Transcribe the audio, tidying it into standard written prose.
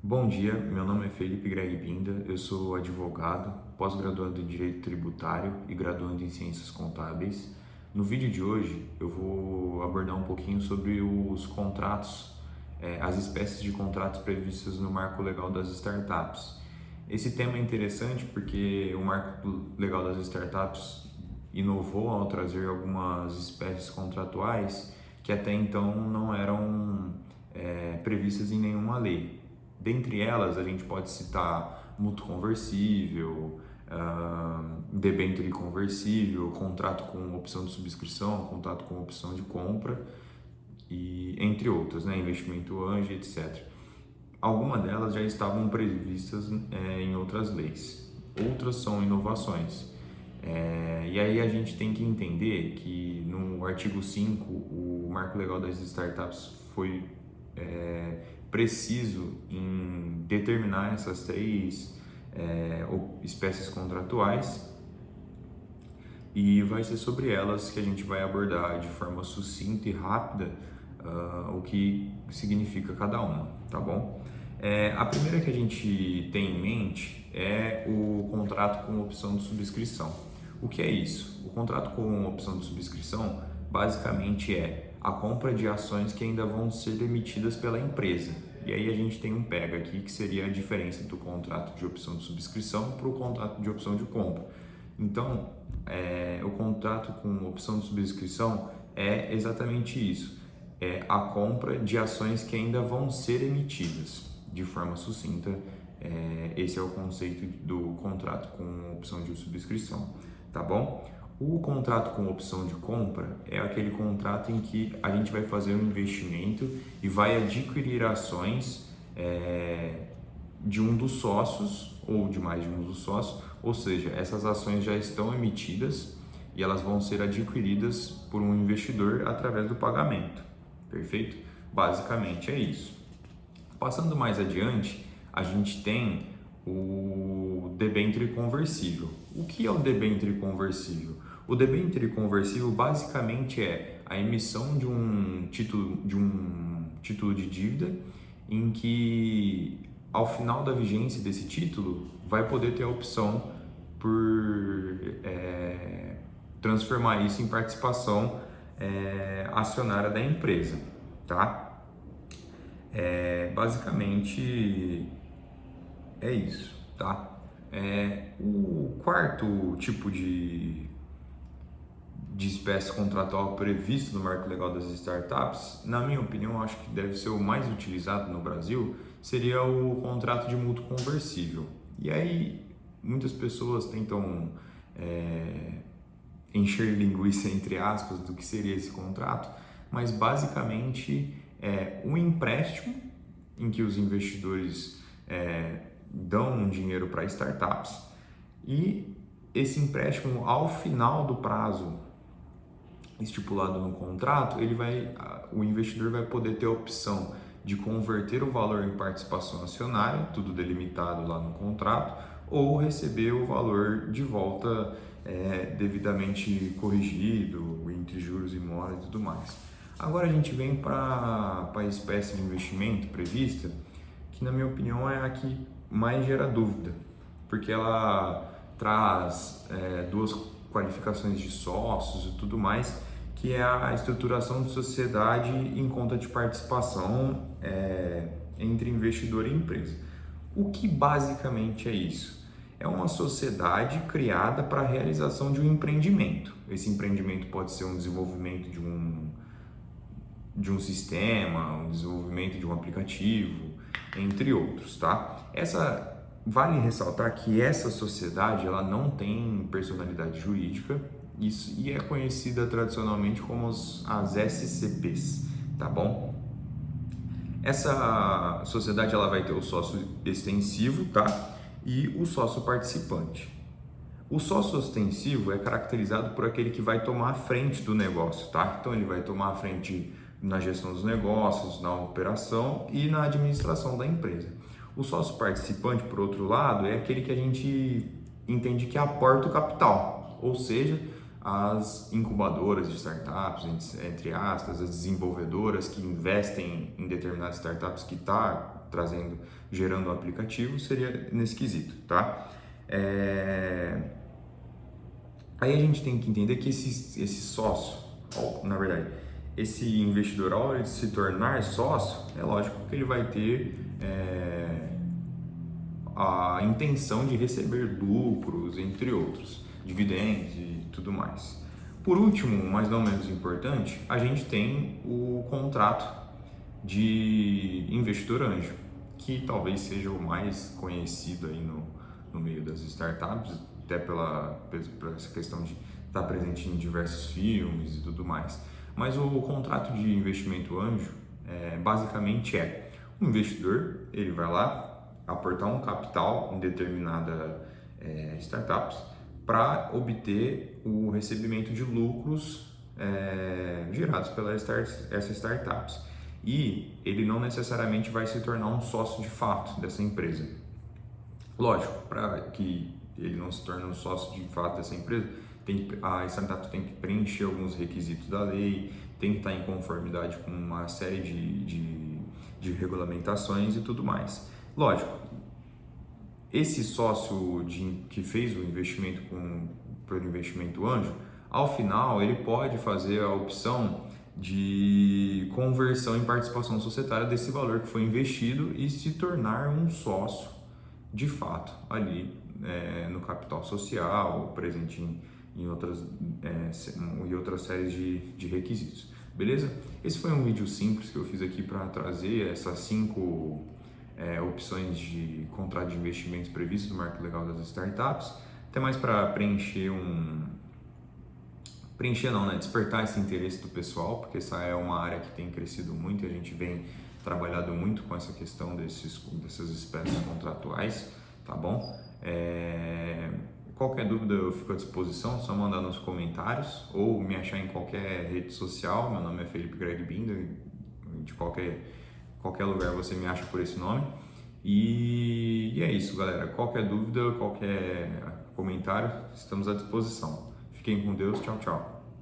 Bom dia, meu nome é Felipe Greg Binda, eu sou advogado, pós-graduando em Direito Tributário e graduando em Ciências Contábeis. No vídeo de hoje eu vou abordar um pouquinho sobre os contratos, as espécies de contratos previstos no Marco Legal das Startups. Esse tema é interessante porque o Marco Legal das Startups inovou ao trazer algumas espécies contratuais que até então não eram previstas em nenhuma lei. Dentre elas, a gente pode citar mútuo conversível, debênture conversível, contrato com opção de subscrição, contrato com opção de compra, e entre outras, né, investimento anjo, etc. Algumas delas já estavam previstas em outras leis, outras são inovações. E aí a gente tem que entender que no artigo 5, o Marco Legal das Startups foi preciso em determinar essas três espécies contratuais, e vai ser sobre elas que a gente vai abordar de forma sucinta e rápida o que significa cada uma, tá bom? A primeira que a gente tem em mente é o contrato com opção de subscrição. O que é isso? O contrato com opção de subscrição basicamente é a compra de ações que ainda vão ser emitidas pela empresa. E aí a gente tem um pega aqui que seria a diferença do contrato de opção de subscrição para o contrato de opção de compra. Então, o contrato com opção de subscrição é exatamente isso. É a compra de ações que ainda vão ser emitidas. De forma sucinta, esse é o conceito do contrato com opção de subscrição, tá bom? O contrato com opção de compra é aquele contrato em que a gente vai fazer um investimento e vai adquirir ações de um dos sócios ou de mais de um dos sócios, ou seja, essas ações já estão emitidas e elas vão ser adquiridas por um investidor através do pagamento, perfeito? Basicamente é isso. Passando mais adiante, a gente tem o debênture conversível. O que é o debênture conversível? O debênture conversível basicamente é a emissão de um título de dívida em que, ao final da vigência desse título, vai poder ter a opção por transformar isso em participação acionária da empresa, tá? Basicamente é isso, tá? O quarto tipo de espécie contratual previsto no Marco Legal das Startups, na minha opinião, acho que deve ser o mais utilizado no Brasil, seria o contrato de mútuo conversível. E aí, muitas pessoas tentam encher linguiça, entre aspas, do que seria esse contrato, mas basicamente é um empréstimo em que os investidores dão um dinheiro para startups, e esse empréstimo, ao final do prazo estipulado no contrato, o investidor vai poder ter a opção de converter o valor em participação acionária, tudo delimitado lá no contrato, ou receber o valor de volta devidamente corrigido, entre juros e mora e tudo mais. Agora a gente vem para a espécie de investimento prevista, que na minha opinião é a que mais gera dúvida, porque ela traz duas qualificações de sócios e tudo mais, que é a estruturação de sociedade em conta de participação entre investidor e empresa. O que basicamente é isso? É uma sociedade criada para a realização de um empreendimento. Esse empreendimento pode ser um desenvolvimento de um sistema, um desenvolvimento de um aplicativo, entre outros, tá? Vale ressaltar que essa sociedade ela não tem personalidade jurídica e é conhecida tradicionalmente como as SCPs, tá bom? Essa sociedade ela vai ter o sócio extensivo, tá? E o sócio participante. O sócio ostensivo é caracterizado por aquele que vai tomar a frente do negócio, tá? Então ele vai tomar a frente na gestão dos negócios, na operação e na administração da empresa. O sócio participante, por outro lado, é aquele que a gente entende que aporta o capital, ou seja, as incubadoras de startups, entre aspas, as desenvolvedoras que investem em determinadas startups que está gerando um aplicativo, seria nesse quesito, tá? Aí a gente tem que entender que esse sócio, na verdade, esse investidor, ao ele se tornar sócio, é lógico que ele vai ter a intenção de receber lucros, entre outros, dividendos e tudo mais. Por último, mas não menos importante, a gente tem o contrato de investidor anjo, que talvez seja o mais conhecido aí no meio das startups, até pela essa questão de estar presente em diversos filmes e tudo mais. Mas o contrato de investimento anjo basicamente um investidor, ele vai lá aportar um capital em determinada startups para obter o recebimento de lucros gerados pelas essas startups. E ele não necessariamente vai se tornar um sócio de fato dessa empresa. Lógico, para que ele não se torne um sócio de fato dessa empresa, a startup tem que preencher alguns requisitos da lei, tem que estar em conformidade com uma série de regulamentações e tudo mais. Lógico, esse sócio que fez o investimento pelo investimento anjo, ao final ele pode fazer a opção de conversão em participação societária desse valor que foi investido e se tornar um sócio de fato ali no capital social, presente em outras séries de requisitos. Beleza? Esse foi um vídeo simples que eu fiz aqui para trazer essas 5 opções de contrato de investimentos previstos no marco legal das startups, até mais para despertar esse interesse do pessoal, porque essa é uma área que tem crescido muito e a gente vem trabalhando muito com essa questão dessas espécies contratuais, tá bom? Qualquer dúvida eu fico à disposição, só mandar nos comentários ou me achar em qualquer rede social. Meu nome é Felipe Greg Binder, de qualquer lugar você me acha por esse nome. E é isso, galera. Qualquer dúvida, qualquer comentário, estamos à disposição. Fiquem com Deus. Tchau, tchau.